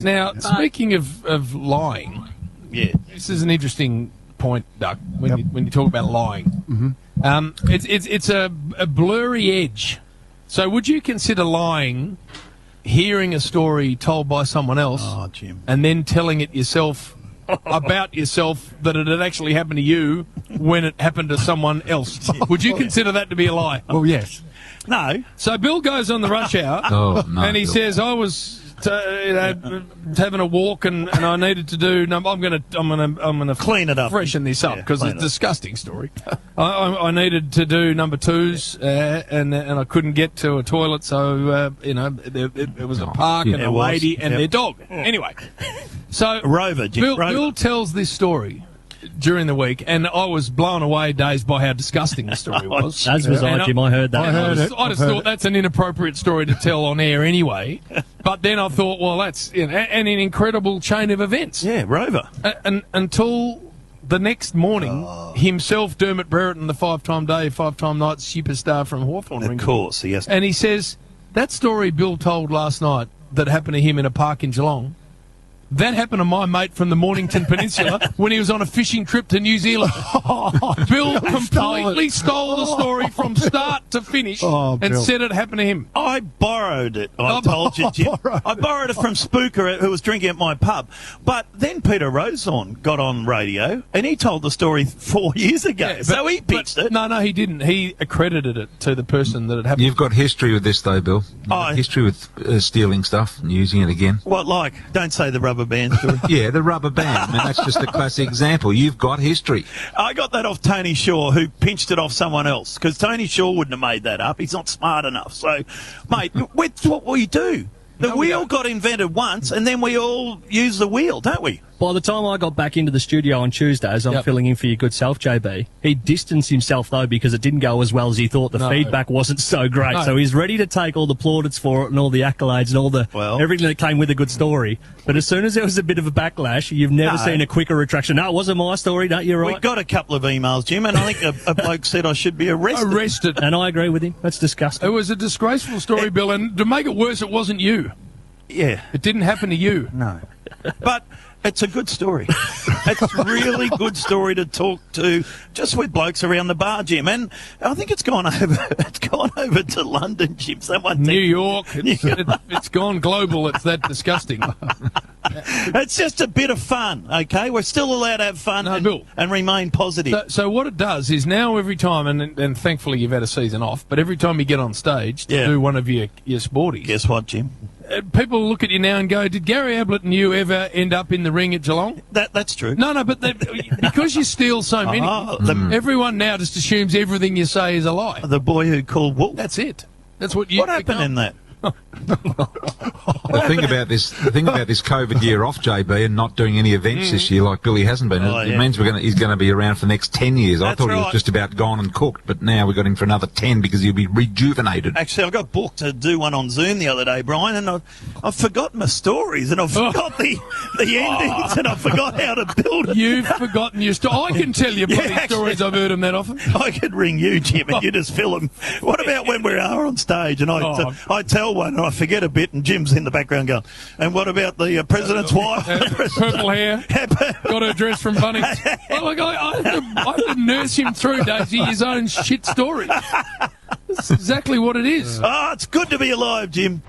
Now, speaking of lying, Yeah. this is an interesting point, Doug, when you talk about lying. Mm-hmm. It's a blurry edge. So would you consider lying hearing a story told by someone else Jim. and then telling it yourself about yourself that it had actually happened to you when it happened to someone else? Would you consider that to be a lie? Well, yes. No. So Bill goes on the rush hour and he says, I was having a walk and I needed to do. I'm gonna Clean it up. freshen this up Yeah, because clean it's it a up. disgusting story. I needed to do number twos and I couldn't get to a toilet, so it was a park and It a was. lady and Yep. their dog. Anyway, so Rover, Jim. Rover. Bill tells this story during the week, and I was blown away, dazed by how disgusting the story was. As was And I, Jim. I heard that. I heard it. I just thought that's an inappropriate story to tell on air anyway. But then I thought, well, that's an incredible chain of events. Yeah, Rover. And until the next morning, himself, Dermot Brereton, the five-time day, five-time night superstar from Hawthorn, Of rings course, yes. and he says, that story Bill told last night that happened to him in a park in Geelong, that happened to my mate from the Mornington Peninsula when he was on a fishing trip to New Zealand. Bill completely stole the story from start to finish and Bill. said it happened to him. I borrowed it. I told you, Jim. I borrowed it from Spooker, who was drinking at my pub. But then Peter Rosethorn got on radio, and he told the story 4 years ago. Yeah, so he pitched it. No, he didn't. He accredited it to the person that it happened. You've got history with this, though, Bill. You've got history with stealing stuff and using it again. What, like? Don't say the rubber band story. Yeah, the rubber band. I mean, that's just a classic example. You've got history. I got that off Tony Shaw, who pinched it off someone else, because Tony Shaw wouldn't have made that up. He's not smart enough. So, mate, that's what we do. The wheel got invented once, and then we all use the wheel, don't we? By the time I got back into the studio on Tuesdays, I'm filling in for your good self, JB. He distanced himself, though, because it didn't go as well as he thought. The feedback wasn't so great. No. So he's ready to take all the plaudits for it and all the accolades and all the everything that came with a good story. But as soon as there was a bit of a backlash, you've never seen a quicker retraction. No, it wasn't my story. No, you're right. We got a couple of emails, Jim, and I think a bloke said I should be arrested. And I agree with him. That's disgusting. It was a disgraceful story, Bill, and to make it worse, it wasn't you. Yeah. It didn't happen to you. No. But it's a good story. It's a really good story to talk to just with blokes around the bar, Jim. And I think it's gone over to London, Jim. New York. It's gone global. It's that disgusting. It's just a bit of fun, okay? We're still allowed to have fun and remain positive. So what it does is now every time, and thankfully you've had a season off, but every time you get on stage to do one of your sporties. Guess what, Jim? People look at you now and go, did Gary Ablett and you ever end up in the ring at Geelong? That's true. No, but because you steal so many, everyone now just assumes everything you say is a lie. The boy who called Wolf. That's it. That's what you. What happened in that? The thing about this COVID year off, JB, and not doing any events this year like Billy hasn't been, it means he's going to be around for the next 10 years. I thought he was just about gone and cooked, but now we've got him for another 10 because he'll be rejuvenated. Actually, I got booked to do one on Zoom the other day, Brian, and I've forgotten my stories, and I've forgot the endings, and I forgot how to build it. You've forgotten your story. I can tell you bloody stories. I've heard them that often. I could ring you, Jim, and you just fill them. What about when we are on stage and I tell one and I forget a bit, and Jim's in the background going, and what about the president's wife? Purple hair, got her dress from Bunnings. I have to nurse him through, Daisy, his own shit story. That's exactly what it is. It's good to be alive, Jim.